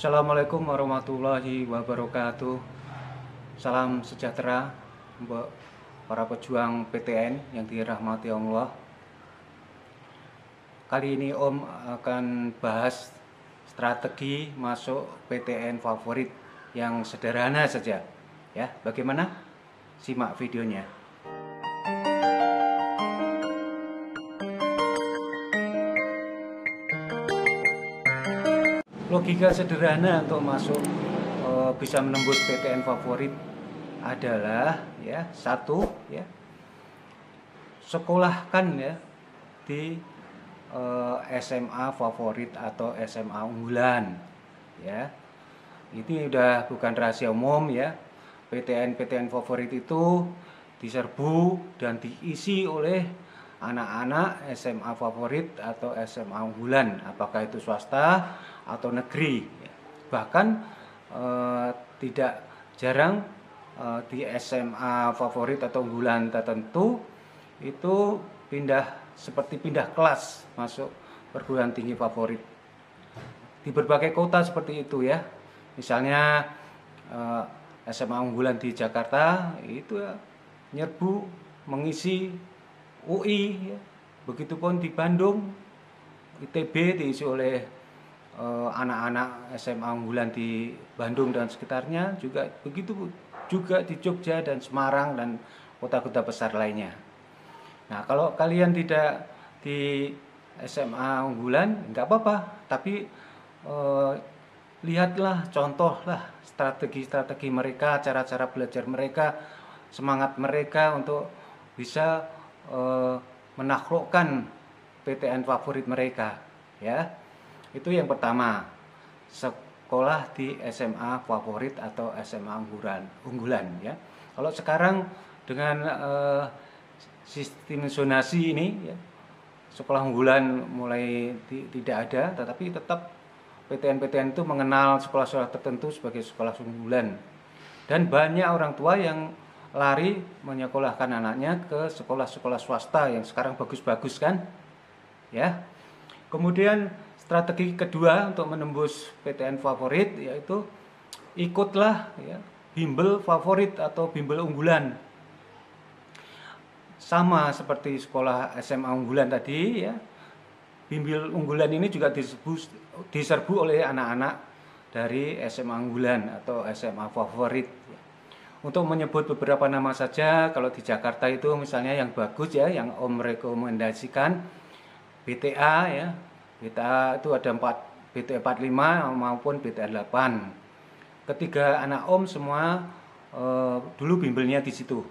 Assalamualaikum warahmatullahi wabarakatuh. Salam sejahtera untuk para pejuang PTN yang dirahmati Allah. Kali ini Om akan bahas strategi masuk PTN favorit yang sederhana saja. Ya, bagaimana? Simak videonya. Logika sederhana untuk masuk bisa menembus PTN favorit adalah satu sekolahkan di SMA favorit atau SMA unggulan ya. Ini udah bukan rahasia umum ya. PTN favorit itu diserbu dan diisi oleh anak-anak SMA favorit atau SMA unggulan, apakah itu swasta atau negeri. Bahkan tidak jarang di SMA favorit atau unggulan tertentu itu seperti pindah kelas masuk perguruan tinggi favorit. Di berbagai kota seperti itu ya. Misalnya SMA unggulan di Jakarta itu nyerbu mengisi UI ya. Begitupun di Bandung, ITB diisi oleh anak-anak SMA unggulan di Bandung dan sekitarnya, juga begitu juga di Jogja dan Semarang dan kota-kota besar lainnya. Nah, kalau kalian tidak di SMA unggulan nggak apa-apa, tapi lihatlah, contohlah strategi-strategi mereka, cara-cara belajar mereka, semangat mereka untuk bisa menaklukkan PTN favorit mereka ya. Itu yang pertama, sekolah di SMA favorit atau SMA unggulan ya. Kalau sekarang dengan sistem zonasi ini ya, sekolah unggulan mulai tidak ada, tetapi tetap PTN itu mengenal sekolah-sekolah tertentu sebagai sekolah unggulan. Dan banyak orang tua yang lari menyekolahkan anaknya ke sekolah-sekolah swasta yang sekarang bagus-bagus kan ya. Kemudian strategi kedua untuk menembus PTN favorit yaitu ikutlah ya bimbel favorit atau bimbel unggulan. Sama seperti sekolah SMA unggulan tadi ya. Bimbel unggulan ini juga diserbu oleh anak-anak dari SMA unggulan atau SMA favorit. Untuk menyebut beberapa nama saja, kalau di Jakarta itu misalnya yang bagus ya, yang Om rekomendasikan BTA ya. BTA itu ada 4, BTA 45 maupun BTA 8. Ketiga anak Om semua dulu bimbelnya di situ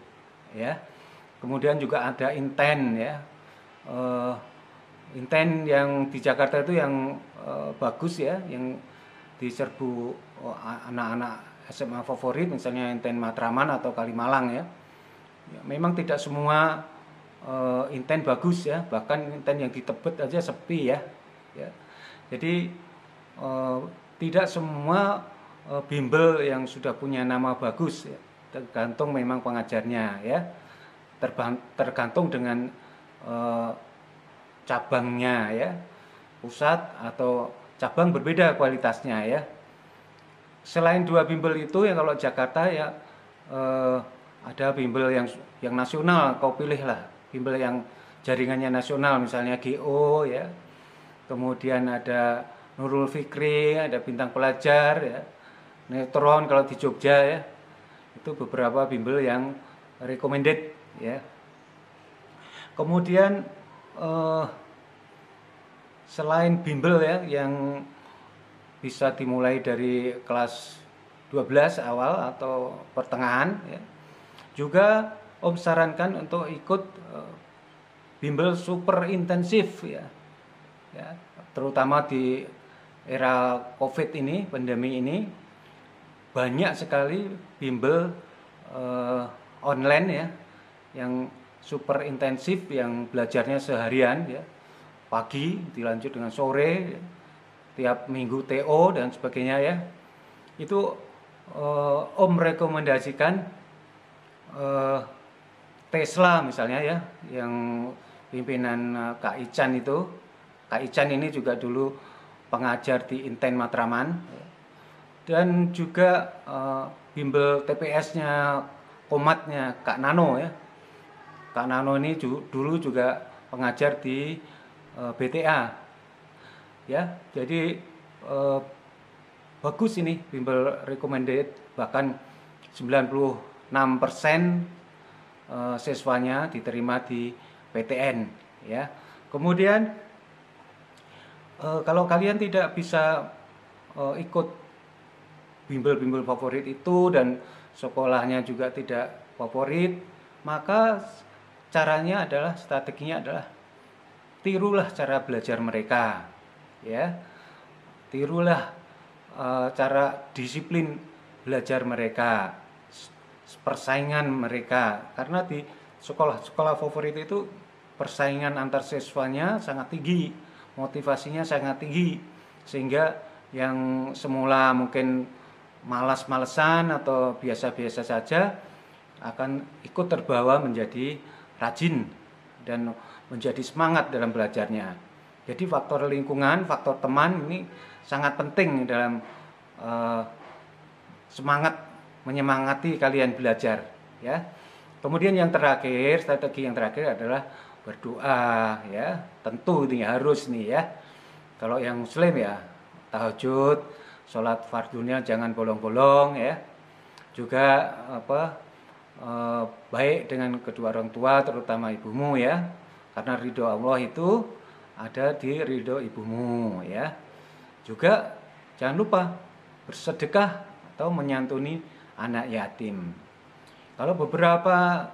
ya. Kemudian juga ada Inten ya. Inten yang di Jakarta itu yang bagus ya, yang diserbu anak-anak SMA favorit, misalnya Inten Matraman atau Kalimalang ya. Memang tidak semua Inten bagus ya, bahkan Inten yang di Tebet aja sepi ya. Jadi tidak semua bimbel yang sudah punya nama bagus ya. Tergantung memang pengajarnya ya. Tergantung dengan cabangnya ya. Pusat atau cabang berbeda kualitasnya ya. Selain dua bimbel itu ya, kalau Jakarta ya ada bimbel yang nasional, kau pilihlah bimbel yang jaringannya nasional, misalnya GO ya. Kemudian ada Nurul Fikri, ada Bintang Pelajar ya. Neutron kalau di Jogja ya. Itu beberapa bimbel yang recommended ya. Kemudian selain bimbel ya yang bisa dimulai dari kelas 12 awal atau pertengahan ya. Juga Om sarankan untuk ikut bimbel super intensif ya. Terutama di era Covid ini, pandemi ini, banyak sekali bimbel online ya yang super intensif, yang belajarnya seharian ya. Pagi dilanjut dengan sore ya. Tiap minggu TO dan sebagainya ya. Itu Om rekomendasikan Tesla misalnya ya, yang pimpinan Kak Ican itu. Kak Ican ini juga dulu pengajar di Inten Matraman. dan juga bimbel TPS-nya Komatnya Kak Nano ya. Kak Nano ini dulu juga pengajar di BTA ya. Jadi bagus ini bimbel recommended, bahkan 96% siswanya diterima di PTN ya. Kemudian kalau kalian tidak bisa ikut bimbel-bimbel favorit itu dan sekolahnya juga tidak favorit, maka caranya adalah, strateginya adalah tirulah cara belajar mereka ya. Tirulah cara disiplin belajar mereka, persaingan mereka, karena di sekolah-sekolah favorit itu persaingan antar siswanya sangat tinggi, motivasinya sangat tinggi, sehingga yang semula mungkin malas-malesan atau biasa-biasa saja akan ikut terbawa menjadi rajin dan menjadi semangat dalam belajarnya. Jadi faktor lingkungan, faktor teman ini sangat penting dalam semangat menyemangati kalian belajar ya. Kemudian yang terakhir, strategi yang terakhir adalah berdoa ya. Tentu ini harus nih ya. Kalau yang muslim ya tahajud, sholat fardunya jangan bolong-bolong ya. Juga baik dengan kedua orang tua, terutama ibumu ya. Karena ridho Allah itu ada di ridho ibumu ya. Juga jangan lupa bersedekah atau menyantuni anak yatim. Kalau beberapa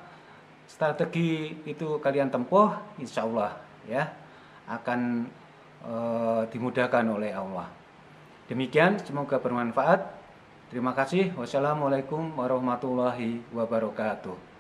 strategi itu kalian tempuh, insya Allah ya akan dimudahkan oleh Allah. Demikian, semoga bermanfaat. Terima kasih. Wassalamualaikum warahmatullahi wabarakatuh.